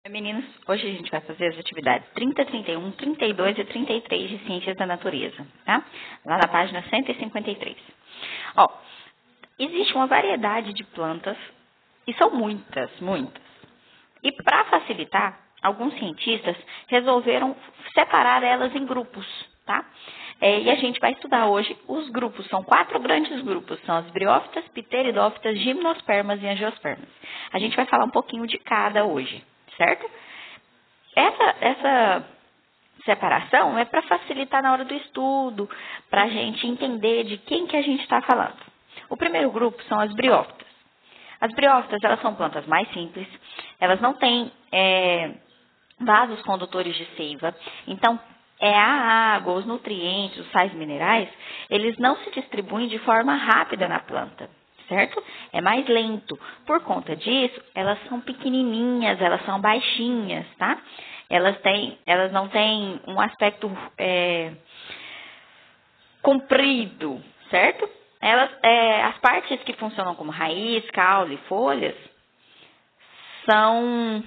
Meninos, hoje a gente vai fazer as atividades 30, 31, 32 e 33 de Ciências da Natureza, tá? Lá na página 153. Ó, existe uma variedade de plantas, e são muitas, muitas. E para facilitar, alguns cientistas resolveram separar elas em grupos, tá? E a gente vai estudar hoje os grupos, são 4 grandes grupos, são as briófitas, pteridófitas, gimnospermas e angiospermas. A gente vai falar um pouquinho de cada hoje, certo? Essa separação é para facilitar na hora do estudo, para a gente entender de quem que a gente está falando. O primeiro grupo são as briófitas. As briófitas, elas são plantas mais simples, elas não têm vasos condutores de seiva, então a água, os nutrientes, os sais minerais, eles não se distribuem de forma rápida na planta, certo? É mais lento. Por conta disso, elas são pequenininhas, elas são baixinhas, tá? Elas não têm um aspecto comprido, certo? As partes que funcionam como raiz, caule e folhas são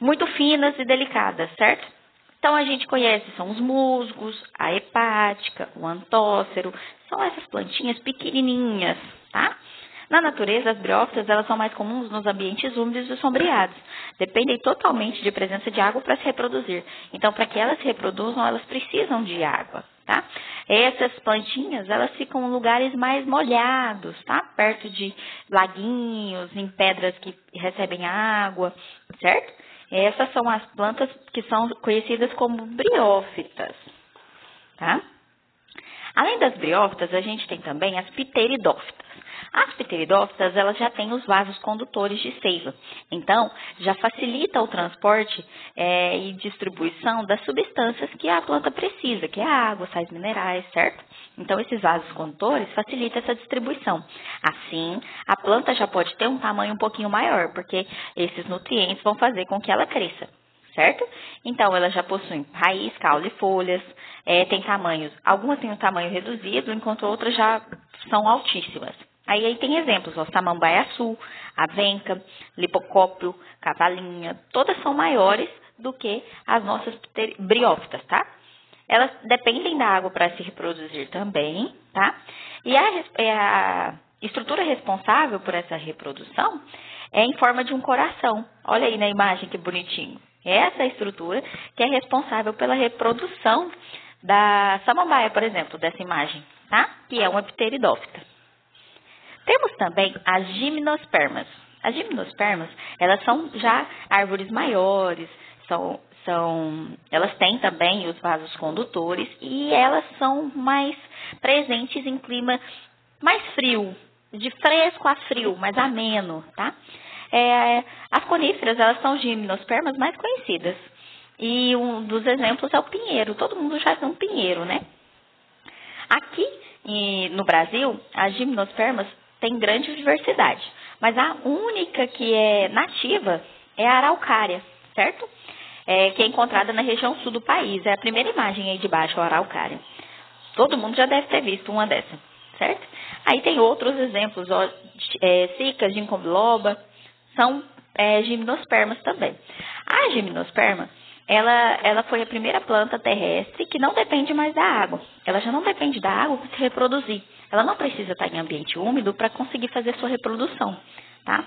muito finas e delicadas, certo? Então, a gente conhece, são os musgos, a hepática, o antócero, são essas plantinhas pequenininhas, tá? Na natureza, as briófitas, elas são mais comuns nos ambientes úmidos e sombreados. Dependem totalmente de presença de água para se reproduzir. Então, para que elas se reproduzam, elas precisam de água, tá? Essas plantinhas, elas ficam em lugares mais molhados, tá? Perto de laguinhos, em pedras que recebem água, certo? Essas são as plantas que são conhecidas como briófitas, tá? Além das briófitas, a gente tem também as pteridófitas. As pteridófitas, elas já têm os vasos condutores de seiva. Então, já facilita o transporte e distribuição das substâncias que a planta precisa, que é a água, sais minerais, certo? Então, esses vasos condutores facilitam essa distribuição. Assim, a planta já pode ter um tamanho um pouquinho maior, porque esses nutrientes vão fazer com que ela cresça, certo? Então, elas já possuem raiz, caule e folhas, tem tamanhos, algumas têm um tamanho reduzido, enquanto outras já são altíssimas. Aí tem exemplos, ó, samambaia-açu, avenca, lipocópio, cavalinha, todas são maiores do que as nossas briófitas, tá? Elas dependem da água para se reproduzir também, tá? E a estrutura responsável por essa reprodução é em forma de um coração. Olha aí na imagem que bonitinho. Essa estrutura que é responsável pela reprodução da samambaia, por exemplo, dessa imagem, tá? Que é uma pteridófita. Temos também as gimnospermas. As gimnospermas, elas são já árvores maiores, elas têm também os vasos condutores e elas são mais presentes em clima mais frio, de fresco a frio, mais ameno, tá? As coníferas, elas são gimnospermas mais conhecidas. E um dos exemplos é o pinheiro. Todo mundo já viu um pinheiro, né? Aqui no Brasil, as gimnospermas têm grande diversidade. Mas a única que é nativa é a araucária, certo? Que é encontrada na região sul do país. É a primeira imagem aí de baixo, a araucária. Todo mundo já deve ter visto uma dessa, certo? Aí tem outros exemplos, ó, cicas, ginkgo biloba, são gimnospermas também. A gimnosperma, ela foi a primeira planta terrestre que não depende mais da água. Ela já não depende da água para se reproduzir. Ela não precisa estar em ambiente úmido para conseguir fazer sua reprodução, tá?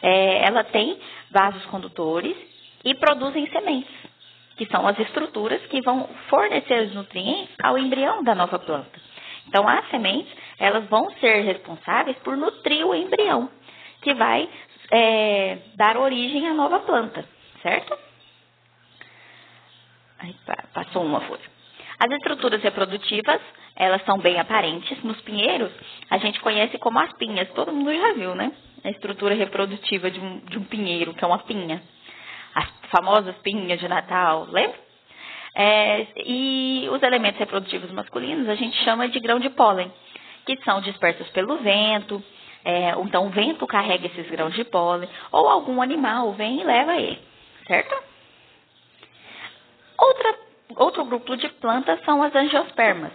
Ela tem vasos condutores e produzem sementes, que são as estruturas que vão fornecer os nutrientes ao embrião da nova planta. Então, as sementes, elas vão ser responsáveis por nutrir o embrião, que vai dar origem à nova planta, certo? Aí, passou uma folha. As estruturas reprodutivas, elas são bem aparentes. Nos pinheiros, a gente conhece como as pinhas. Todo mundo já viu, né? A estrutura reprodutiva de um pinheiro, que é uma pinha. As famosas pinhas de Natal, lembra? E os elementos reprodutivos masculinos a gente chama de grão de pólen, que são dispersos pelo vento. Então, o vento carrega esses grãos de pólen, ou algum animal vem e leva ele, certo? Outro grupo de plantas são as angiospermas,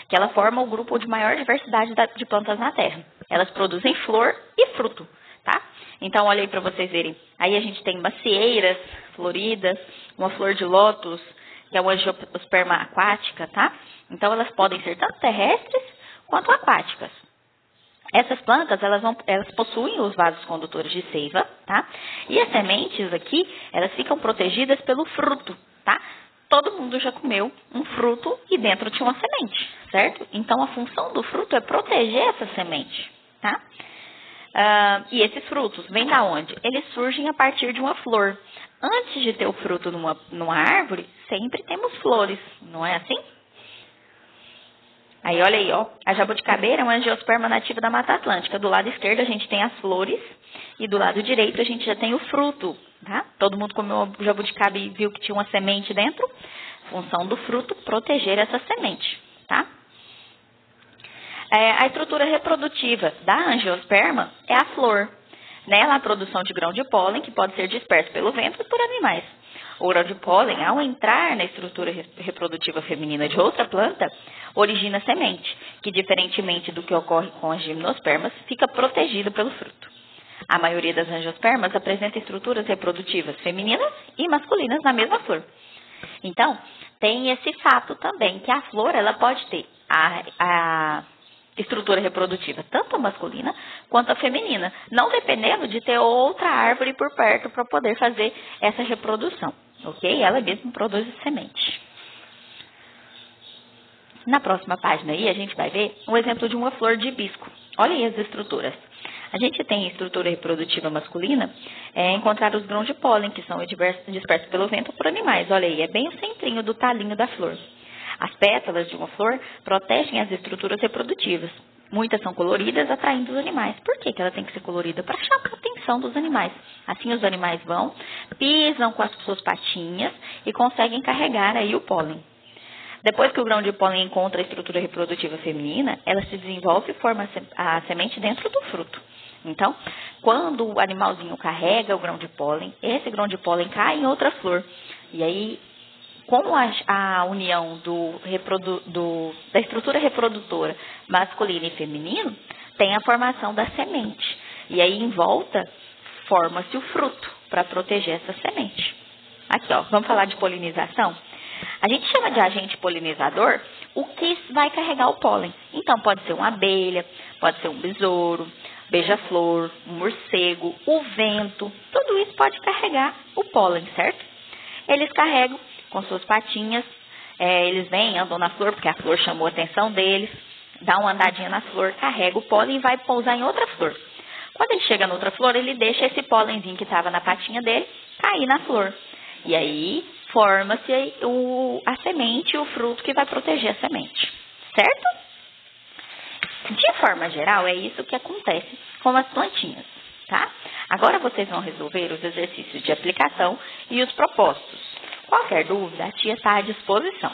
que ela forma o grupo de maior diversidade de plantas na Terra. Elas produzem flor e fruto, tá? Então, olha aí para vocês verem. Aí a gente tem macieiras floridas, uma flor de lótus, que é uma angiosperma aquática, tá? Então, elas podem ser tanto terrestres quanto aquáticas. Essas plantas, elas possuem os vasos condutores de seiva, tá? E as sementes aqui, elas ficam protegidas pelo fruto, tá? Todo mundo já comeu um fruto e dentro tinha uma semente, certo? Então, a função do fruto é proteger essa semente, tá? E esses frutos vêm da onde? Eles surgem a partir de uma flor. Antes de ter o fruto numa árvore, sempre temos flores, não é assim? Aí, olha aí, ó. A jabuticabeira é uma angiosperma nativa da Mata Atlântica. Do lado esquerdo a gente tem as flores e do lado direito a gente já tem o fruto, tá? Todo mundo comeu jabuticaba e viu que tinha uma semente dentro. Função do fruto, proteger essa semente, tá? A estrutura reprodutiva da angiosperma é a flor. Nela, a produção de grão de pólen, que pode ser disperso pelo vento e por animais. O grão de pólen, ao entrar na estrutura reprodutiva feminina de outra planta, origina semente, que, diferentemente do que ocorre com as gimnospermas, fica protegida pelo fruto. A maioria das angiospermas apresenta estruturas reprodutivas femininas e masculinas na mesma flor. Então, tem esse fato também, que a flor ela pode ter a estrutura reprodutiva, tanto a masculina quanto a feminina, não dependendo de ter outra árvore por perto para poder fazer essa reprodução, ok? Ela mesma produz semente. Na próxima página aí, a gente vai ver um exemplo de uma flor de hibisco. Olha aí as estruturas. A gente tem a estrutura reprodutiva masculina, encontrar os grãos de pólen, que são dispersos pelo vento por animais. Olha aí, é bem o centrinho do talinho da flor. As pétalas de uma flor protegem as estruturas reprodutivas. Muitas são coloridas, atraindo os animais. Por que ela tem que ser colorida? Para chamar a atenção dos animais. Assim os animais vão, pisam com as suas patinhas e conseguem carregar aí o pólen. Depois que o grão de pólen encontra a estrutura reprodutiva feminina, ela se desenvolve e forma a semente dentro do fruto. Então, quando o animalzinho carrega o grão de pólen, esse grão de pólen cai em outra flor. E aí, como a união da estrutura reprodutora masculina e feminino, tem a formação da semente. E aí, em volta, forma-se o fruto para proteger essa semente. Aqui, ó, vamos falar de polinização? A gente chama de agente polinizador o que vai carregar o pólen. Então, pode ser uma abelha, pode ser um besouro, beija-flor, um morcego, o vento. Tudo isso pode carregar o pólen, certo? Eles carregam com suas patinhas, eles vêm, andam na flor, porque a flor chamou a atenção deles, dá uma andadinha na flor, carrega o pólen e vai pousar em outra flor. Quando ele chega na outra flor, ele deixa esse pólenzinho que estava na patinha dele cair na flor. E aí forma-se a semente, o fruto que vai proteger a semente, certo? De forma geral, é isso que acontece com as plantinhas, tá? Agora vocês vão resolver os exercícios de aplicação e os propostos. Qualquer dúvida, a tia está à disposição.